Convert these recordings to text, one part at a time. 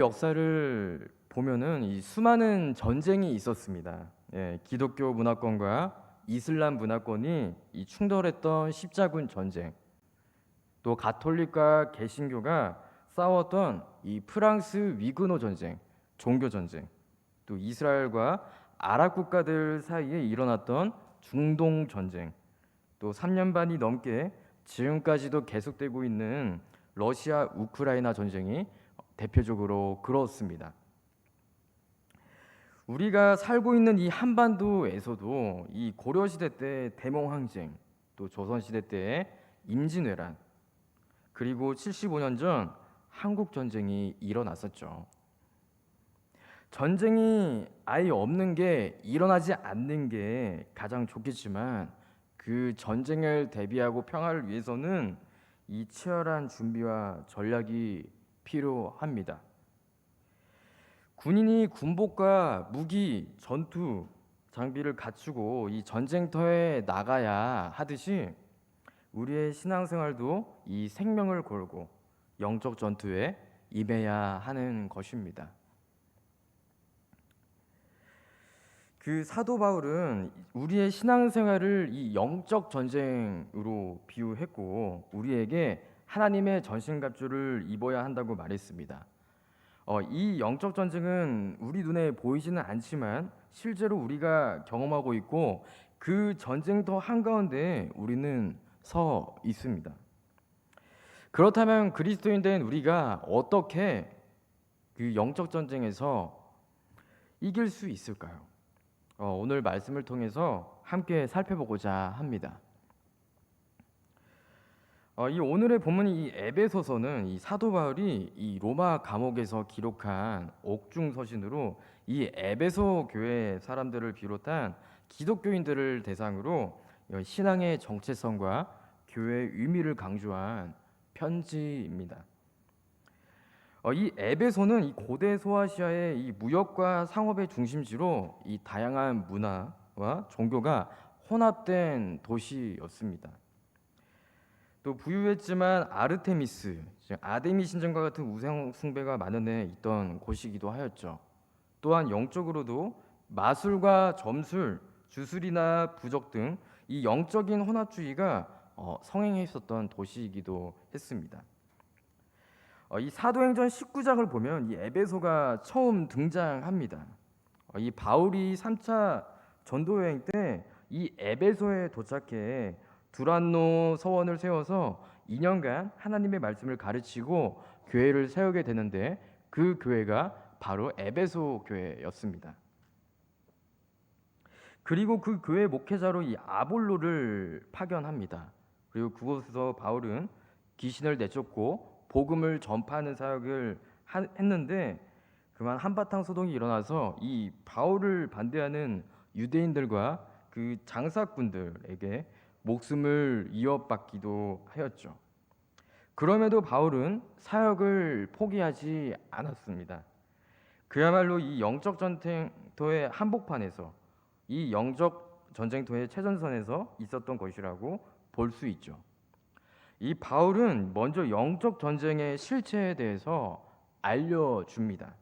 역사를 보면은 이 수많은 전쟁이 있었습니다. 기독교 문화권과 이슬람 문화권이 이 충돌했던 십자군 전쟁, 또 가톨릭과 개신교가 싸웠던 이 프랑스 위근호 전쟁, 종교 전쟁, 또 이스라엘과 아랍 국가들 사이에 일어났던 중동 전쟁, 또 3년 반이 넘게 지금까지도 계속되고 있는 러시아 우크라이나 전쟁이 대표적으로 그렇습니다. 우리가 살고 있는 이 한반도에서도 이 고려시대 때 대몽항쟁, 또 조선시대 때의 임진왜란, 그리고 75년 전 한국전쟁이 일어났었죠. 전쟁이 아예 없는 게, 일어나지 않는 게 가장 좋겠지만 그 전쟁을 대비하고 평화를 위해서는 이 치열한 준비와 전략이 필요합니다. 군인이 군복과 무기, 전투, 장비를 갖추고 이 전쟁터에 나가야 하듯이 우리의 신앙생활도 이 생명을 걸고 영적 전투에 임해야 하는 것입니다. 그 사도 바울은 우리의 신앙생활을 이 영적 전쟁으로 비유했고 우리에게 하나님의 전신갑주를 입어야 한다고 말했습니다. 이 영적 전쟁은 우리 눈에 보이지는 않지만 실제로 우리가 경험하고 있고 그 전쟁터 한가운데 우리는 서 있습니다. 그렇다면 그리스도인 된 우리가 어떻게 그 영적 전쟁에서 이길 수 있을까요? 오늘 말씀을 통해서 함께 살펴보고자 합니다. 이 오늘의 본문이 이 에베소서는 이 사도 바울이 이 로마 감옥에서 기록한 옥중 서신으로 이 에베소 교회 사람들을 비롯한 기독교인들을 대상으로 신앙의 정체성과 교회의 의미를 강조한 편지입니다. 이 에베소는 이 고대 소아시아의 이 무역과 상업의 중심지로 이 다양한 문화와 종교가 혼합된 도시였습니다. 또 부유했지만 아르테미스, 즉 아데미 신전과 같은 우상 숭배가 만연해 있던 곳이기도 하였죠. 또한 영적으로도 마술과 점술, 주술이나 부적 등 이 영적인 혼합주의가 성행해 있었던 도시이기도 했습니다. 이 사도행전 19장을 보면 이 에베소가 처음 등장합니다. 이 바울이 3차 전도 여행 때 이 에베소에 도착해 두란노 서원을 세워서 2년간 하나님의 말씀을 가르치고 교회를 세우게 되는데 그 교회가 바로 에베소 교회였습니다. 그리고 그 교회 목회자로 이 아볼로를 파견합니다. 그리고 그곳에서 바울은 귀신을 내쫓고 복음을 전파하는 사역을 했는데 그만 한바탕 소동이 일어나서 이 바울을 반대하는 유대인들과 그 장사꾼들에게 목숨을 이어받기도 하였죠. 그럼에도 바울은 사역을 포기하지 않았습니다. 그야말로 이 영적 전쟁터의 한복판에서, 이 영적 전쟁터의 최전선에서 있었던 것이라고 볼 수 있죠. 이 바울은 먼저 영적 전쟁의 실체에 대해서 알려줍니다.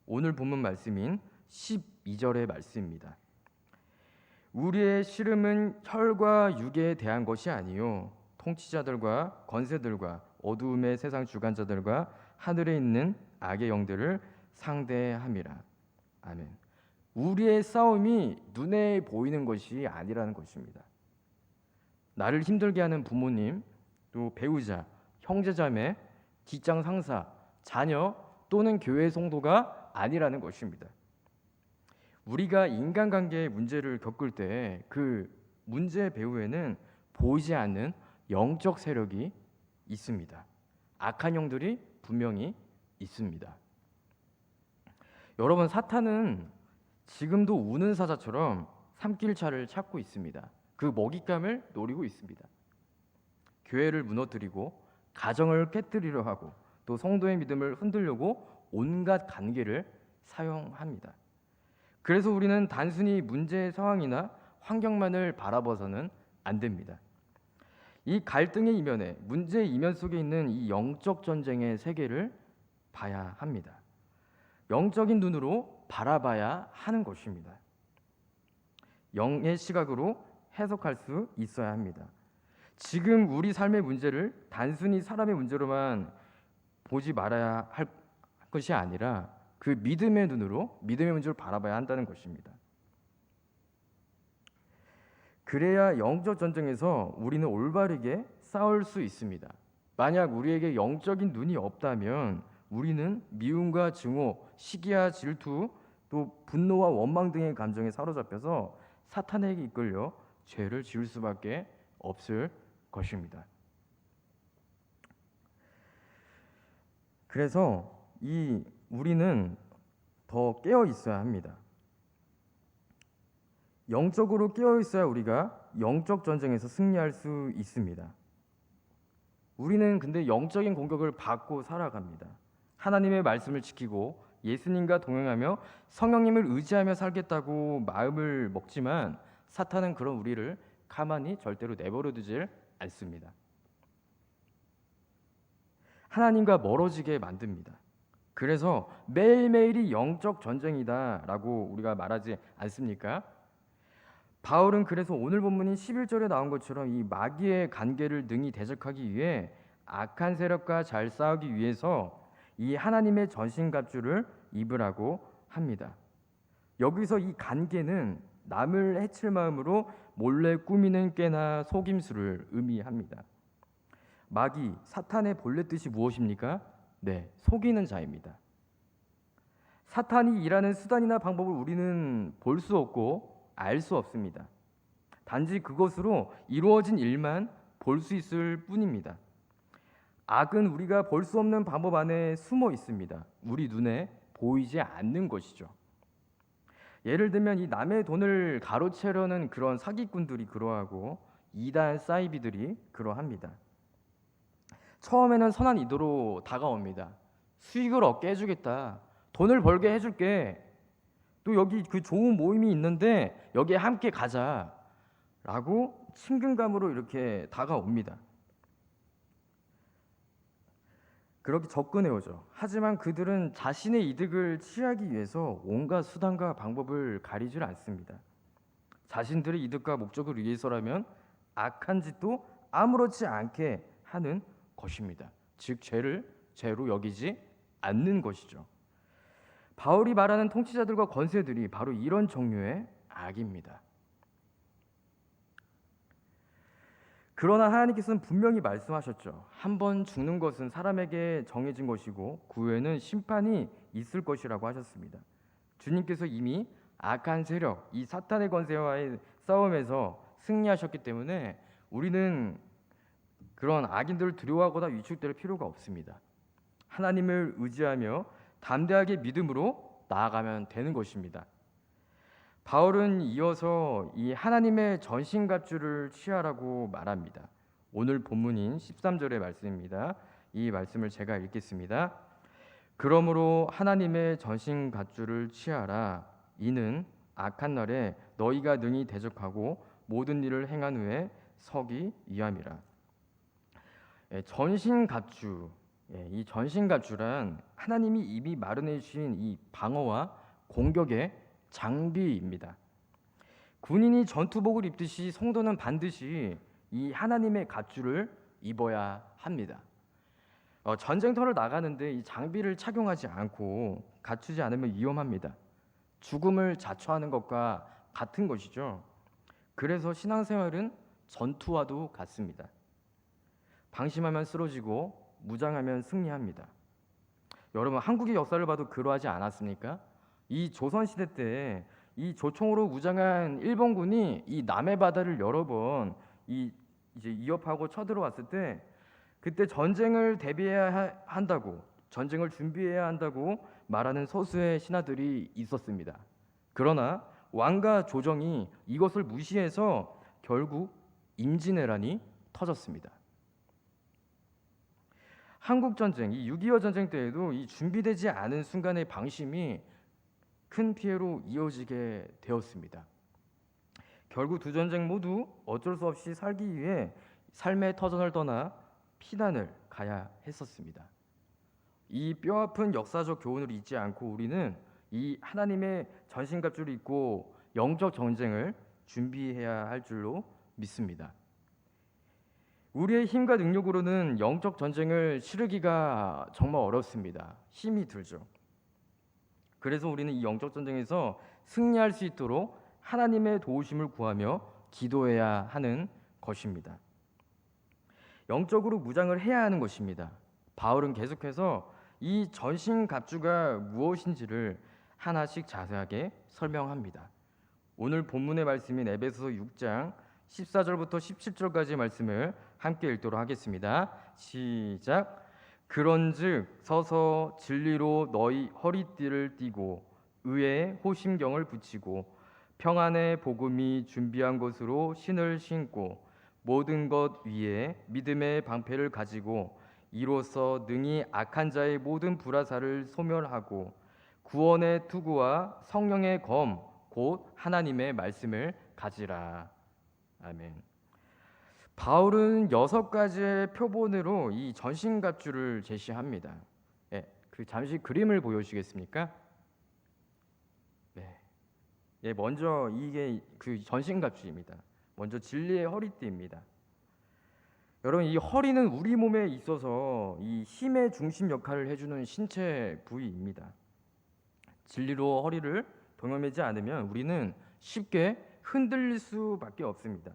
오늘 본문 말씀인 12절의 말씀입니다. 우리의 씨름은 혈과 육에 대한 것이 아니요 통치자들과 권세들과 어두움의 세상 주관자들과 하늘에 있는 악의 영들을 상대함이라. 아멘. 우리의 싸움이 눈에 보이는 것이 아니라는 것입니다. 나를 힘들게 하는 부모님, 또 배우자, 형제자매, 직장 상사, 자녀 또는 교회 성도가 아니라는 것입니다. 우리가 인간관계의 문제를 겪을 때 그 문제 배후에는 보이지 않는 영적 세력이 있습니다. 악한 영들이 분명히 있습니다. 여러분, 사탄은 지금도 우는 사자처럼 삼킬차를 찾고 있습니다. 그 먹잇감을 노리고 있습니다. 교회를 무너뜨리고 가정을 깨뜨리려 하고 또 성도의 믿음을 흔들려고 온갖 관계를 사용합니다. 그래서 우리는 단순히 문제의 상황이나 환경만을 바라봐서는 안 됩니다. 이 갈등의 이면에, 문제의 이면 속에 있는 이 영적 전쟁의 세계를 봐야 합니다. 영적인 눈으로 바라봐야 하는 것입니다. 영의 시각으로 해석할 수 있어야 합니다. 지금 우리 삶의 문제를 단순히 사람의 문제로만 보지 말아야 할 것이 아니라 그 믿음의 눈으로 믿음의 문제를 바라봐야 한다는 것입니다. 그래야 영적 전쟁에서 우리는 올바르게 싸울 수 있습니다. 만약 우리에게 영적인 눈이 없다면 우리는 미움과 증오, 시기와 질투, 또 분노와 원망 등의 감정에 사로잡혀서 사탄에게 이끌려 죄를 지을 수밖에 없을 것입니다. 그래서 우리는 더 깨어 있어야 합니다. 영적으로 깨어 있어야 우리가 영적 전쟁에서 승리할 수 있습니다. 우리는 근데 영적인 공격을 받고 살아갑니다. 하나님의 말씀을 지키고 예수님과 동행하며 성령님을 의지하며 살겠다고 마음을 먹지만 사탄은 그런 우리를 가만히 절대로 내버려 두질 않습니다. 하나님과 멀어지게 만듭니다. 그래서 매일매일이 영적 전쟁이다라고 우리가 말하지 않습니까? 바울은 그래서 오늘 본문인 11절에 나온 것처럼 이 마귀의 관계를 능히 대적하기 위해 악한 세력과 잘 싸우기 위해서 이 하나님의 전신갑주를 입으라고 합니다. 여기서 이 관계는 남을 해칠 마음으로 몰래 꾸미는 꾀나 속임수를 의미합니다. 마귀, 사탄의 본래 뜻이 무엇입니까? 네, 속이는 자입니다. 사탄이 일하는 수단이나 방법을 우리는 볼 수 없고 알 수 없습니다. 단지 그것으로 이루어진 일만 볼 수 있을 뿐입니다. 악은 우리가 볼 수 없는 방법 안에 숨어 있습니다. 우리 눈에 보이지 않는 것이죠. 예를 들면 이 남의 돈을 가로채려는 그런 사기꾼들이 그러하고 이단 사이비들이 그러합니다. 처음에는 선한 의도로 다가옵니다. 수익을 얻게 해주겠다. 돈을 벌게 해줄게. 또 여기 그 좋은 모임이 있는데 여기에 함께 가자 라고 친근감으로 이렇게 다가옵니다. 그렇게 접근해오죠. 하지만 그들은 자신의 이득을 취하기 위해서 온갖 수단과 방법을 가리질 않습니다. 자신들의 이득과 목적을 위해서라면 악한 짓도 아무렇지 않게 하는 것입니다. 즉 죄를 죄로 여기지 않는 것이죠. 바울이 말하는 통치자들과 권세들이 바로 이런 종류의 악입니다. 그러나 하나님께서는 분명히 말씀하셨죠. 한 번 죽는 것은 사람에게 정해진 것이고 그 후에는 심판이 있을 것이라고 하셨습니다. 주님께서 이미 악한 세력, 이 사탄의 권세와의 싸움에서 승리하셨기 때문에 우리는 그런 악인들을 두려워하거나 위축될 필요가 없습니다. 하나님을 의지하며 담대하게 믿음으로 나아가면 되는 것입니다. 바울은 이어서 이 하나님의 전신갑주를 취하라고 말합니다. 오늘 본문인 13절의 말씀입니다. 이 말씀을 제가 읽겠습니다. 그러므로 하나님의 전신갑주를 취하라. 이는 악한 날에 너희가 능히 대적하고 모든 일을 행한 후에 서기 위함이라. 전신갑주, 이 전신갑주란 하나님이 이미 마련해 주신 이 방어와 공격의 장비입니다. 군인이 전투복을 입듯이 성도는 반드시 이 하나님의 갑주를 입어야 합니다. 전쟁터를 나가는데 이 장비를 착용하지 않고 갖추지 않으면 위험합니다. 죽음을 자초하는 것과 같은 것이죠. 그래서 신앙생활은 전투와도 같습니다. 방심하면 쓰러지고 무장하면 승리합니다. 여러분 한국의 역사를 봐도 그러하지 않았습니까? 이 조선시대 때 이 조총으로 무장한 일본군이 이 남해 바다를 여러 번 이제 위협하고 쳐들어왔을 때 그때 전쟁을 대비해야 한다고 전쟁을 준비해야 한다고 말하는 소수의 신하들이 있었습니다. 그러나 왕과 조정이 이것을 무시해서 결국 임진왜란이 터졌습니다. 한국 전쟁, 이 6.25 전쟁 때에도 이 준비되지 않은 순간의 방심이 큰 피해로 이어지게 되었습니다. 결국 두 전쟁 모두 어쩔 수 없이 살기 위해 삶의 터전을 떠나 피난을 가야 했었습니다. 이 뼈아픈 역사적 교훈을 잊지 않고 우리는 이 하나님의 전신갑주를 입고 영적 전쟁을 준비해야 할 줄로 믿습니다. 우리의 힘과 능력으로는 영적 전쟁을 치르기가 정말 어렵습니다. 힘이 들죠. 그래서 우리는 이 영적 전쟁에서 승리할 수 있도록 하나님의 도우심을 구하며 기도해야 하는 것입니다. 영적으로 무장을 해야 하는 것입니다. 바울은 계속해서 이 전신갑주가 무엇인지를 하나씩 자세하게 설명합니다. 오늘 본문의 말씀인 에베소서 6장 14절부터 17절까지의 말씀을 함께 읽도록 하겠습니다. 시작. 그런즉 서서 진리로 너희 허리띠를 띠고 의에 호심경을 붙이고 평안의 복음이 준비한 것으로 신을 신고 모든 것 위에 믿음의 방패를 가지고 이로써 능히 악한 자의 모든 불화살을 소멸하고 구원의 투구와 성령의 검 곧 하나님의 말씀을 가지라. 아멘. 바울은 6가지의 표본으로 이 전신갑주를 제시합니다. 잠시 그림을 보여주시겠습니까? 먼저 이게 그 전신갑주입니다. 먼저 진리의 허리띠입니다. 여러분, 이 허리는 우리 몸에 있어서 이 힘의 중심 역할을 해주는 신체 부위입니다. 진리로 허리를 동여매지 않으면 우리는 쉽게 흔들릴 수밖에 없습니다.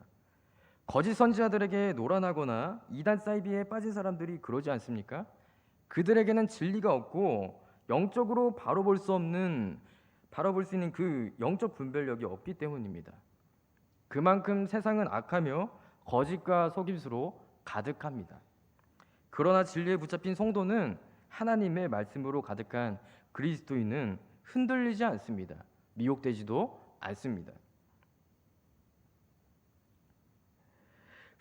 거짓 선지자들에게 노란하거나 이단 사이비에 빠진 사람들이 그러지 않습니까? 그들에게는 진리가 없고 영적으로 바라볼 수 있는 그 영적 분별력이 없기 때문입니다. 그만큼 세상은 악하며 거짓과 속임수로 가득합니다. 그러나 진리에 붙잡힌 성도는 하나님의 말씀으로 가득한 그리스도인은 흔들리지 않습니다. 미혹되지도 않습니다.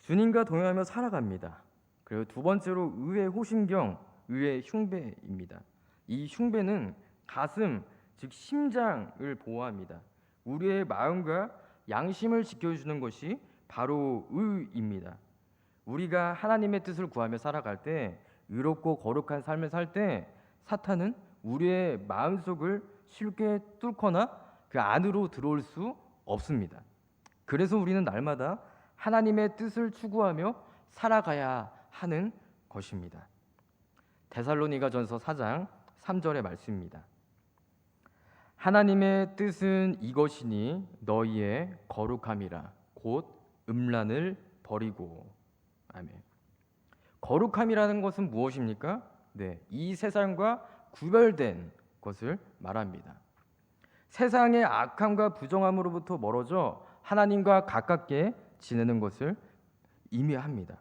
주님과 동행하며 살아갑니다. 그리고 두 번째로 의의 호심경, 의의 흉배입니다. 이 흉배는 가슴, 즉 심장을 보호합니다. 우리의 마음과 양심을 지켜주는 것이 바로 의입니다. 우리가 하나님의 뜻을 구하며 살아갈 때, 의롭고 거룩한 삶을 살 때 사탄은 우리의 마음속을 쉽게 뚫거나 그 안으로 들어올 수 없습니다. 그래서 우리는 날마다 하나님의 뜻을 추구하며 살아가야 하는 것입니다. 데살로니가전서 4장 3절의 말씀입니다. 하나님의 뜻은 이것이니 너희의 거룩함이라 곧 음란을 버리고. 아멘. 거룩함이라는 것은 무엇입니까? 이 세상과 구별된 것을 말합니다. 세상의 악함과 부정함으로부터 멀어져 하나님과 가깝게 지내는 것을 의미합니다.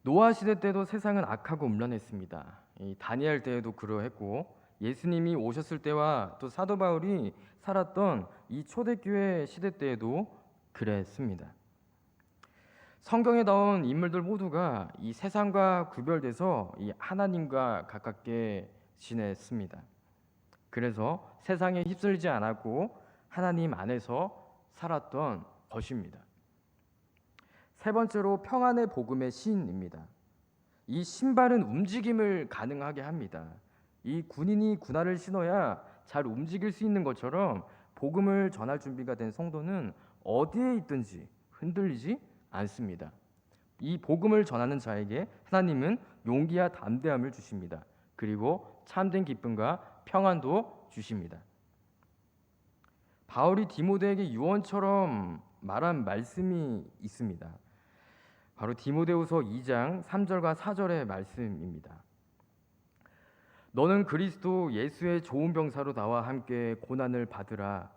노아 시대 때도 세상은 악하고 음란했습니다. 이 다니엘 때에도 그러했고 예수님이 오셨을 때와 또 사도 바울이 살았던 이 초대교회 시대 때에도 그랬습니다. 성경에 나온 인물들 모두가 이 세상과 구별돼서 이 하나님과 가깝게 지냈습니다. 그래서 세상에 휩쓸리지 않았고 하나님 안에서 살았던 것입니다. 세 번째로 평안의 복음의 신입니다. 이 신발은 움직임을 가능하게 합니다. 이 군인이 군화를 신어야 잘 움직일 수 있는 것처럼 복음을 전할 준비가 된 성도는 어디에 있든지 흔들리지 않습니다. 이 복음을 전하는 자에게 하나님은 용기와 담대함을 주십니다. 그리고 참된 기쁨과 평안도 주십니다. 바울이 디모데에게 유언처럼 말한 말씀이 있습니다. 바로 디모데후서 2장 3절과 4절의 말씀입니다. 너는 그리스도 예수의 좋은 병사로 나와 함께 고난을 받으라.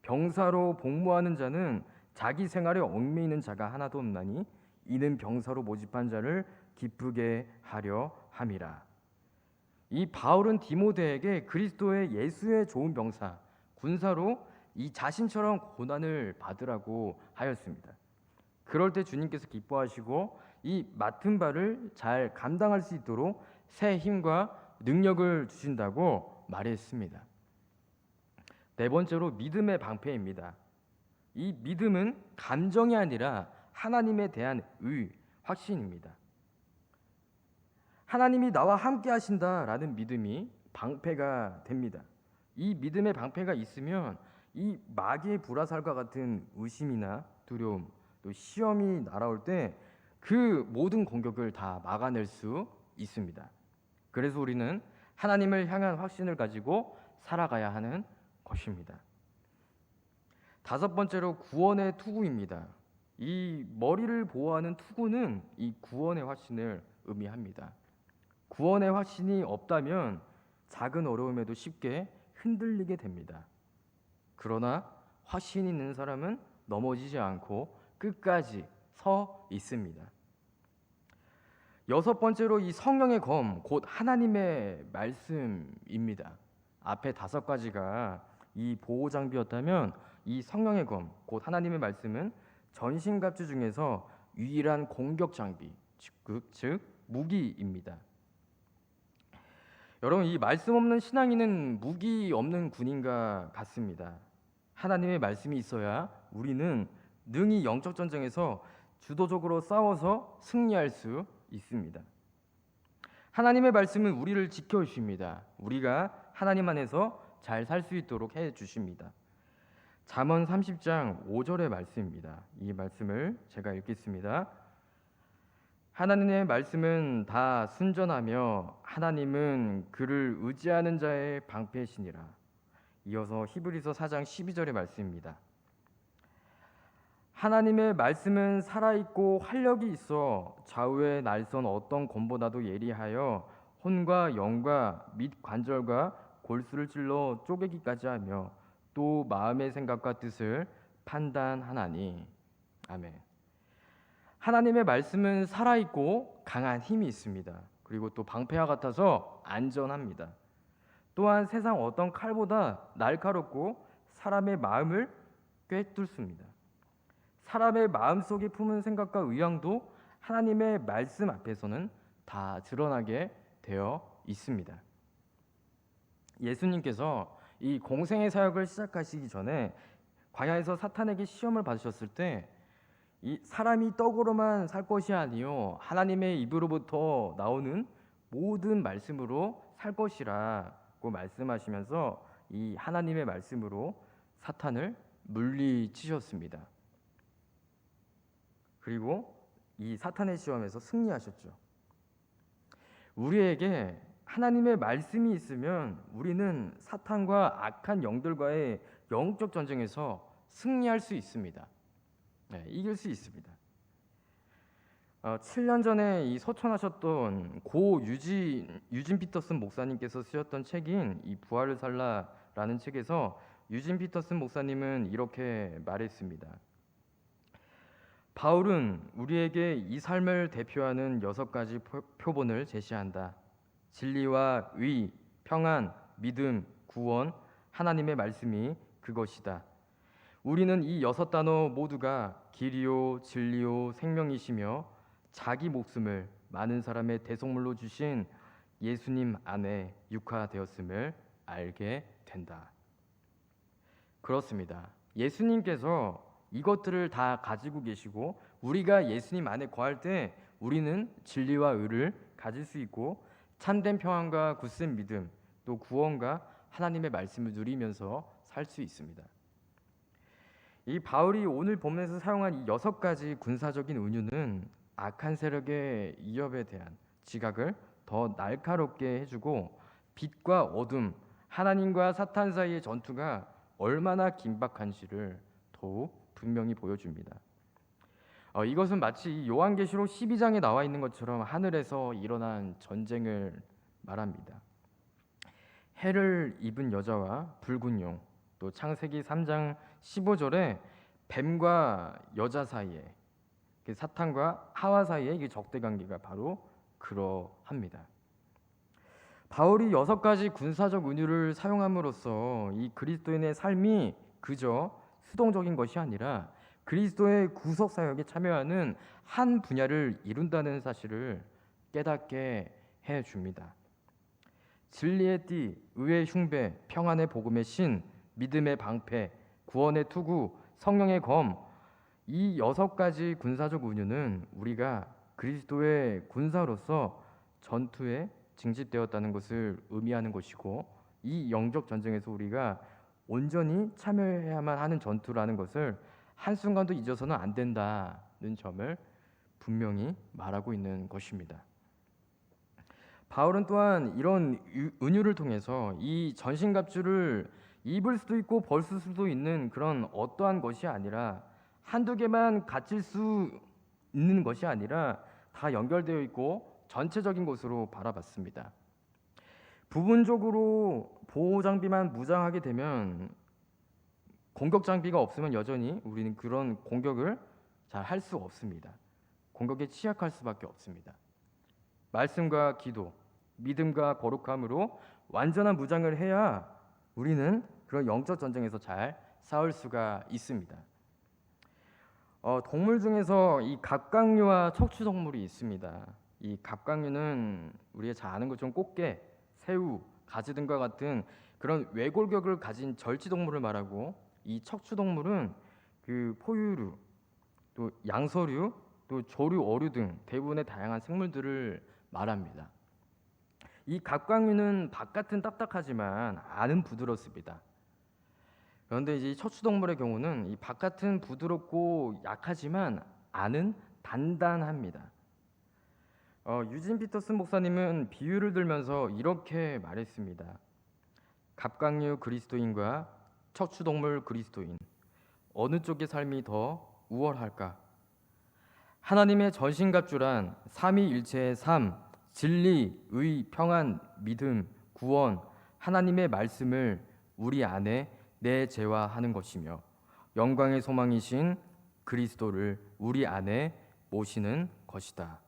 병사로 복무하는 자는 자기 생활에 얽매이는 자가 하나도 없나니 이는 병사로 모집한 자를 기쁘게 하려 함이라. 이 바울은 디모데에게 그리스도의 예수의 좋은 병사, 군사로 이 자신처럼 고난을 받으라고 하였습니다. 그럴 때 주님께서 기뻐하시고 이 맡은 바를 잘 감당할 수 있도록 새 힘과 능력을 주신다고 말했습니다. 네 번째로 믿음의 방패입니다. 이 믿음은 감정이 아니라 하나님에 대한 확신입니다. 하나님이 나와 함께 하신다라는 믿음이 방패가 됩니다. 이 믿음의 방패가 있으면 이 마귀의 불화살과 같은 의심이나 두려움, 또 시험이 날아올 때 그 모든 공격을 다 막아낼 수 있습니다. 그래서 우리는 하나님을 향한 확신을 가지고 살아가야 하는 것입니다. 다섯 번째로 구원의 투구입니다. 이 머리를 보호하는 투구는 이 구원의 확신을 의미합니다. 구원의 확신이 없다면 작은 어려움에도 쉽게 흔들리게 됩니다. 그러나 확신 있는 사람은 넘어지지 않고 끝까지 서 있습니다. 여섯 번째로 이 성령의 검, 곧 하나님의 말씀입니다. 앞에 다섯 가지가 이 보호 장비였다면 이 성령의 검, 곧 하나님의 말씀은 전신갑주 중에서 유일한 공격 장비, 즉 무기입니다. 여러분, 이 말씀 없는 신앙인은 무기 없는 군인과 같습니다. 하나님의 말씀이 있어야 우리는 능히 영적 전쟁에서 주도적으로 싸워서 승리할 수 있습니다. 하나님의 말씀은 우리를 지켜주십니다. 우리가 하나님 안에서 잘 살 수 있도록 해주십니다. 잠언 30장 5절의 말씀입니다. 이 말씀을 제가 읽겠습니다. 하나님의 말씀은 다 순전하며 하나님은 그를 의지하는 자의 방패시니라. 이어서 히브리서 4장 12절의 말씀입니다. 하나님의 말씀은 살아있고 활력이 있어 좌우의 날선 어떤 검보다도 예리하여 혼과 영과 및 관절과 골수를 찔러 쪼개기까지 하며 또 마음의 생각과 뜻을 판단하나니. 아멘. 하나님의 말씀은 살아있고 강한 힘이 있습니다. 그리고 또 방패와 같아서 안전합니다. 또한 세상 어떤 칼보다 날카롭고 사람의 마음을 꿰뚫습니다. 사람의 마음속에 품은 생각과 의향도 하나님의 말씀 앞에서는 다 드러나게 되어 있습니다. 예수님께서 이 공생의 사역을 시작하시기 전에 광야에서 사탄에게 시험을 받으셨을 때 이 사람이 떡으로만 살 것이 아니요 하나님의 입으로부터 나오는 모든 말씀으로 살 것이라고 말씀하시면서 이 하나님의 말씀으로 사탄을 물리치셨습니다. 그리고 이 사탄의 시험에서 승리하셨죠. 우리에게 하나님의 말씀이 있으면 우리는 사탄과 악한 영들과의 영적 전쟁에서 승리할 수 있습니다. 네, 이길 수 있습니다. 7년 전에 이 소천하셨던 고 유진 피터슨 목사님께서 쓰셨던 책인 이 부활을 살라라는 책에서 유진 피터슨 목사님은 이렇게 말했습니다. 바울은 우리에게 이 삶을 대표하는 6가지 표본을 제시한다. 진리와 의, 평안, 믿음, 구원, 하나님의 말씀이 그것이다. 우리는 이 6단어 모두가 길이요, 진리요, 생명이시며 자기 목숨을 많은 사람의 대속물로 주신 예수님 안에 육화되었음을 알게 된다. 그렇습니다. 예수님께서 이것들을 다 가지고 계시고 우리가 예수님 안에 거할 때 우리는 진리와 의를 가질 수 있고 참된 평안과 굳센 믿음, 또 구원과 하나님의 말씀을 누리면서 살 수 있습니다. 이 바울이 오늘 본문에서 사용한 이 6가지 군사적인 은유는 악한 세력의 위협에 대한 지각을 더 날카롭게 해주고 빛과 어둠, 하나님과 사탄 사이의 전투가 얼마나 긴박한지를 더욱 분명히 보여줍니다. 이것은 마치 요한계시록 12장에 나와 있는 것처럼 하늘에서 일어난 전쟁을 말합니다. 해를 입은 여자와 붉은 용, 또 창세기 3장 15절에 뱀과 여자 사이에 사탄과 하와 사이에 이게 적대 관계가 바로 그러합니다. 바울이 6가지 군사적 은유를 사용함으로써 이 그리스도인의 삶이 그저 수동적인 것이 아니라 그리스도의 구속 사역에 참여하는 한 분야를 이룬다는 사실을 깨닫게 해 줍니다. 진리의 띠, 의의 흉배, 평안의 복음의 신, 믿음의 방패, 구원의 투구, 성령의 검, 이 6가지 군사적 은유는 우리가 그리스도의 군사로서 전투에 징집되었다는 것을 의미하는 것이고, 이 영적 전쟁에서 우리가 온전히 참여해야만 하는 전투라는 것을 한순간도 잊어서는 안 된다는 점을 분명히 말하고 있는 것입니다. 바울은 또한 이런 은유를 통해서 이 전신갑주를 입을 수도 있고 벗을 수도 있는 그런 어떠한 것이 아니라 한두 개만 갖출 수 있는 것이 아니라 다 연결되어 있고 전체적인 것으로 바라봤습니다. 부분적으로 보호 장비만 무장하게 되면 공격 장비가 없으면 여전히 우리는 그런 공격을 잘 할 수 없습니다. 공격에 취약할 수밖에 없습니다. 말씀과 기도, 믿음과 거룩함으로 완전한 무장을 해야 우리는 그런 영적 전쟁에서 잘 싸울 수가 있습니다. 동물 중에서 이 갑각류와 척추동물이 있습니다. 이 갑각류는 우리가 잘 아는 것처럼 꽃게, 새우, 가지 등과 같은 그런 외골격을 가진 절지동물을 말하고, 이 척추동물은 그 포유류, 또 양서류, 또 조류, 어류 등 대부분의 다양한 생물들을 말합니다. 이 갑각류는 바깥은 딱딱하지만 안은 부드럽습니다. 그런데 이제 척추동물의 경우는 이 바깥은 부드럽고 약하지만 안은 단단합니다. 유진 피터슨 목사님은 비유를 들면서 이렇게 말했습니다. 갑각류 그리스도인과 척추동물 그리스도인, 어느 쪽의 삶이 더 우월할까? 하나님의 전신갑주란 삼위일체의 삶, 진리, 의, 평안, 믿음, 구원, 하나님의 말씀을 우리 안에 내재화하는 것이며, 영광의 소망이신 그리스도를 우리 안에 모시는 것이다.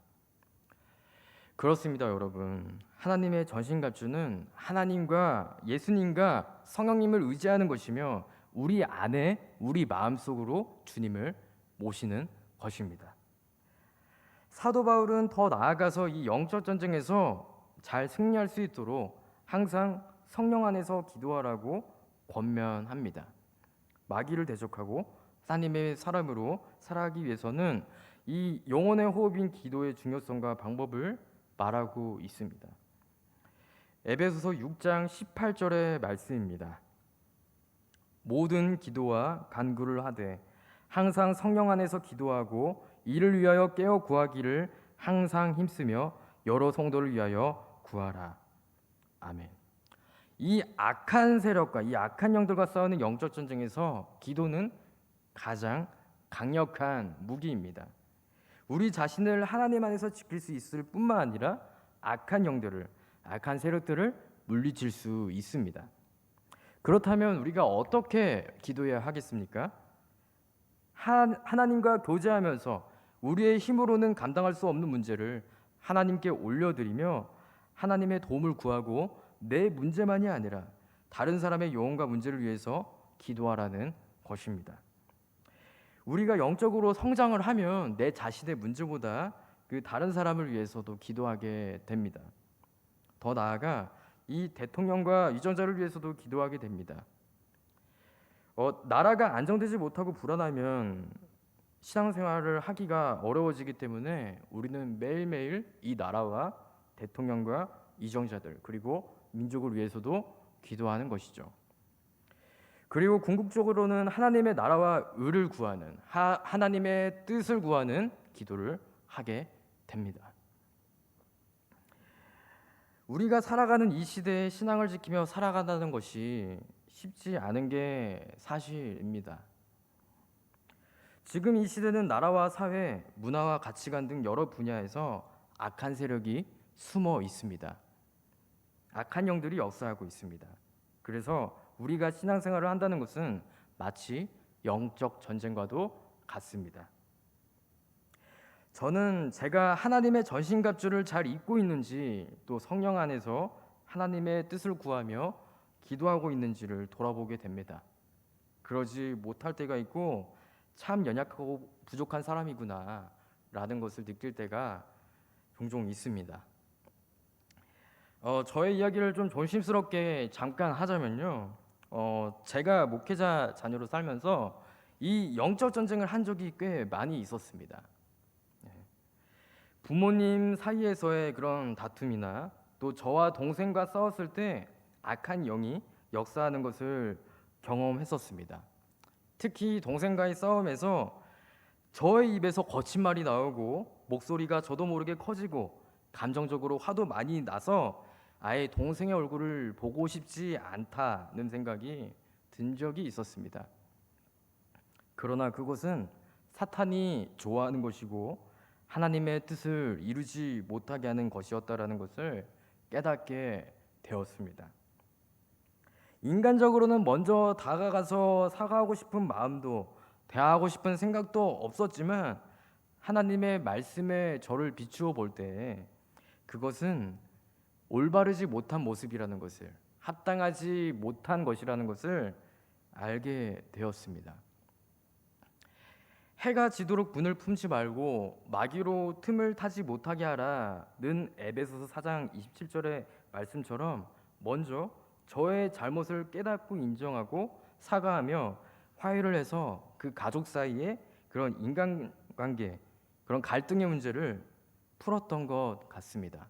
그렇습니다, 여러분. 하나님의 전신갑주는 하나님과 예수님과 성령님을 의지하는 것이며, 우리 안에, 우리 마음속으로 주님을 모시는 것입니다. 사도 바울은 더 나아가서 이 영적 전쟁에서 잘 승리할 수 있도록 항상 성령 안에서 기도하라고 권면합니다. 마귀를 대적하고 하나님의 사람으로 살아가기 위해서는 이 영혼의 호흡인 기도의 중요성과 방법을 말하고 있습니다. 에베소서 6장 18절의 말씀입니다. 모든 기도와 간구를 하되 항상 성령 안에서 기도하고 이를 위하여 깨어 구하기를 항상 힘쓰며 여러 성도를 위하여 구하라. 아멘. 이 악한 세력과 이 악한 영들과 싸우는 영적 전쟁에서 기도는 가장 강력한 무기입니다. 우리 자신을 하나님 안에서 지킬 수 있을 뿐만 아니라 악한 영들을, 악한 세력들을 물리칠 수 있습니다. 그렇다면 우리가 어떻게 기도해야 하겠습니까? 하나님과 교제하면서 우리의 힘으로는 감당할 수 없는 문제를 하나님께 올려드리며 하나님의 도움을 구하고 내 문제만이 아니라 다른 사람의 영혼과 문제를 위해서 기도하라는 것입니다. 우리가 영적으로 성장을 하면 내 자신의 문제보다 그 다른 사람을 위해서도 기도하게 됩니다. 더 나아가 이 대통령과 유전자를 위해서도 기도하게 됩니다. 나라가 안정되지 못하고 불안하면 신앙생활을 하기가 어려워지기 때문에 우리는 매일매일 이 나라와 대통령과 이정자들 그리고 민족을 위해서도 기도하는 것이죠. 그리고 궁극적으로는 하나님의 나라와 의를 구하는, 하나님의 뜻을 구하는 기도를 하게 됩니다. 우리가 살아가는 이 시대에 신앙을 지키며 살아간다는 것이 쉽지 않은 게 사실입니다. 지금 이 시대는 나라와 사회, 문화와 가치관 등 여러 분야에서 악한 세력이 숨어 있습니다. 악한 영들이 역사하고 있습니다. 그래서 우리가 신앙생활을 한다는 것은 마치 영적 전쟁과도 같습니다. 저는 제가 하나님의 전신갑주를 잘 입고 있는지, 또 성령 안에서 하나님의 뜻을 구하며 기도하고 있는지를 돌아보게 됩니다. 그러지 못할 때가 있고 참 연약하고 부족한 사람이구나 라는 것을 느낄 때가 종종 있습니다. 저의 이야기를 좀 조심스럽게 잠깐 하자면요, 제가 목회자 자녀로 살면서 이 영적 전쟁을 한 적이 꽤 많이 있었습니다. 부모님 사이에서의 그런 다툼이나 또 저와 동생과 싸웠을 때 악한 영이 역사하는 것을 경험했었습니다. 특히 동생과의 싸움에서 저의 입에서 거친 말이 나오고 목소리가 저도 모르게 커지고 감정적으로 화도 많이 나서 아예 동생의 얼굴을 보고 싶지 않다는 생각이 든 적이 있었습니다. 그러나 그것은 사탄이 좋아하는 것이고 하나님의 뜻을 이루지 못하게 하는 것이었다라는 것을 깨닫게 되었습니다. 인간적으로는 먼저 다가가서 사과하고 싶은 마음도 대화하고 싶은 생각도 없었지만 하나님의 말씀에 저를 비추어 볼 때 그것은 올바르지 못한 모습이라는 것을, 합당하지 못한 것이라는 것을 알게 되었습니다. 해가 지도록 분을 품지 말고 마귀로 틈을 타지 못하게 하라는 에베소서 4장 27절의 말씀처럼 먼저 저의 잘못을 깨닫고 인정하고 사과하며 화해를 해서 그 가족 사이에 그런 인간관계, 그런 갈등의 문제를 풀었던 것 같습니다.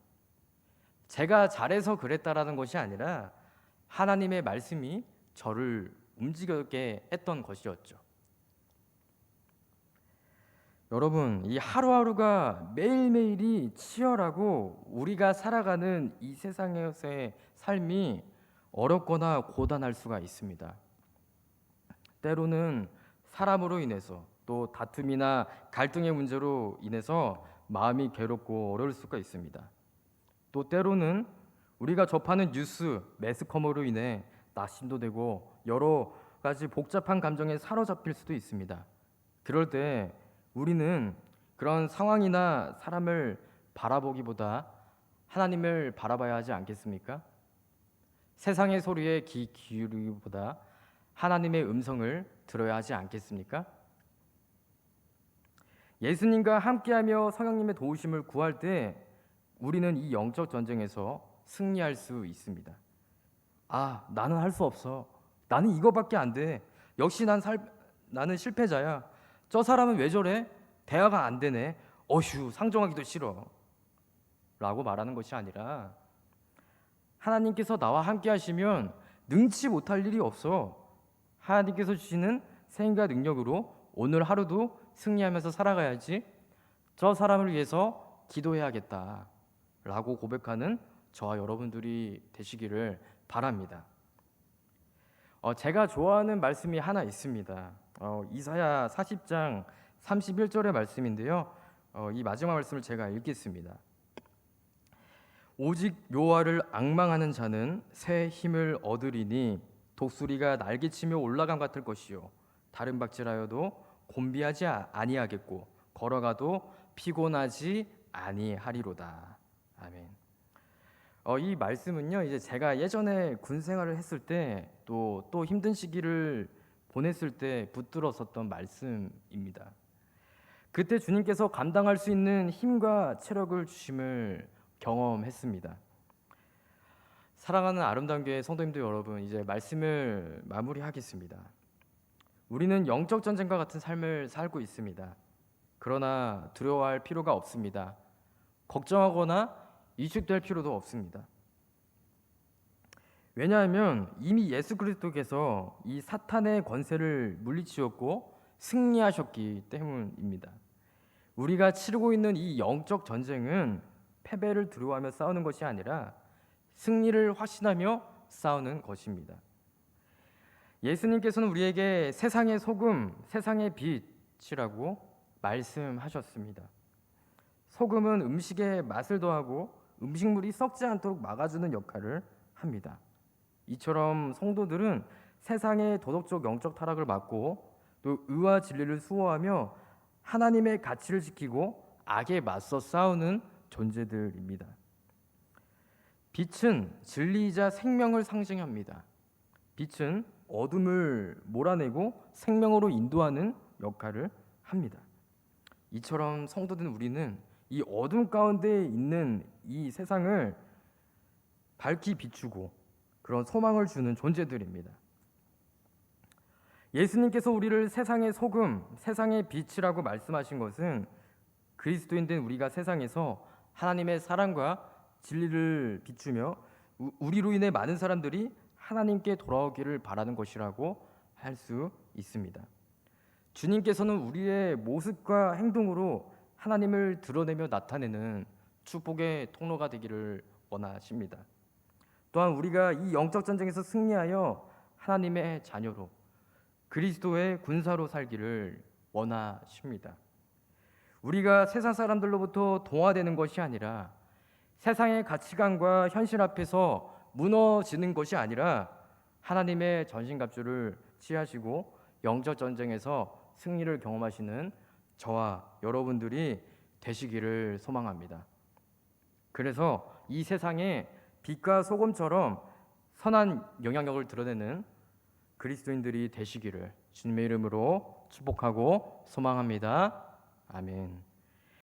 제가 잘해서 그랬다라는 것이 아니라 하나님의 말씀이 저를 움직이게 했던 것이었죠. 여러분, 이 하루하루가 매일매일이 치열하고 우리가 살아가는 이 세상에서의 삶이 어렵거나 고단할 수가 있습니다. 때로는 사람으로 인해서 또 다툼이나 갈등의 문제로 인해서 마음이 괴롭고 어려울 수가 있습니다. 또 때로는 우리가 접하는 뉴스, 매스컴으로 인해 낙심도 되고 여러 가지 복잡한 감정에 사로잡힐 수도 있습니다. 그럴 때 우리는 그런 상황이나 사람을 바라보기보다 하나님을 바라봐야 하지 않겠습니까? 세상의 소리에 귀 기울이기보다 하나님의 음성을 들어야 하지 않겠습니까? 예수님과 함께하며 성령님의 도우심을 구할 때 우리는 이 영적 전쟁에서 승리할 수 있습니다. 아, 나는 할 수 없어. 나는 이거밖에 안 돼. 역시 나는 실패자야. 저 사람은 왜 저래? 대화가 안 되네. 어휴, 상종하기도 싫어. 라고 말하는 것이 아니라 하나님께서 나와 함께 하시면 능치 못할 일이 없어. 하나님께서 주시는 생과 능력으로 오늘 하루도 승리하면서 살아가야지. 저 사람을 위해서 기도해야겠다. 라고 고백하는 저와 여러분들이 되시기를 바랍니다. 제가 좋아하는 말씀이 하나 있습니다. 이사야 40장 31절의 말씀인데요. 이 마지막 말씀을 제가 읽겠습니다. 오직 여호와를 앙망하는 자는 새 힘을 얻으리니 독수리가 날개치며 올라감 같을 것이요 다른 박질하여도 곤비하지 아니하겠고 걸어가도 피곤하지 아니하리로다. 아멘. 이 말씀은요, 이제 제가 예전에 군 생활을 했을 때 또 힘든 시기를 보냈을 때 붙들었었던 말씀입니다. 그때 주님께서 감당할 수 있는 힘과 체력을 주심을 경험했습니다. 사랑하는 아름다운 교회 성도님들 여러분, 이제 말씀을 마무리하겠습니다. 우리는 영적 전쟁과 같은 삶을 살고 있습니다. 그러나 두려워할 필요가 없습니다. 걱정하거나 위축될 필요도 없습니다. 왜냐하면 이미 예수 그리스도께서 이 사탄의 권세를 물리치셨고 승리하셨기 때문입니다. 우리가 치르고 있는 이 영적 전쟁은 패배를 두려워하며 싸우는 것이 아니라 승리를 확신하며 싸우는 것입니다. 예수님께서는 우리에게 세상의 소금, 세상의 빛이라고 말씀하셨습니다. 소금은 음식에 맛을 더하고 음식물이 썩지 않도록 막아주는 역할을 합니다. 이처럼 성도들은 세상의 도덕적 영적 타락을 막고 또 의와 진리를 수호하며 하나님의 가치를 지키고 악에 맞서 싸우는 존재들입니다. 빛은 진리이자 생명을 상징합니다. 빛은 어둠을 몰아내고 생명으로 인도하는 역할을 합니다. 이처럼 성도된 우리는 이 어둠 가운데 있는 이 세상을 밝히 비추고 그런 소망을 주는 존재들입니다. 예수님께서 우리를 세상의 소금, 세상의 빛이라고 말씀하신 것은 그리스도인 된 우리가 세상에서 하나님의 사랑과 진리를 비추며 우리로 인해 많은 사람들이 하나님께 돌아오기를 바라는 것이라고 할 수 있습니다. 주님께서는 우리의 모습과 행동으로 하나님을 드러내며 나타내는 축복의 통로가 되기를 원하십니다. 또한 우리가 이 영적 전쟁에서 승리하여 하나님의 자녀로 그리스도의 군사로 살기를 원하십니다. 우리가 세상 사람들로부터 동화되는 것이 아니라 세상의 가치관과 현실 앞에서 무너지는 것이 아니라 하나님의 전신갑주를 취하시고 영적 전쟁에서 승리를 경험하시는 저와 여러분들이 되시기를 소망합니다. 그래서 이 세상에 빛과 소금처럼 선한 영향력을 드러내는 그리스도인들이 되시기를 주님의 이름으로 축복하고 소망합니다. 아멘.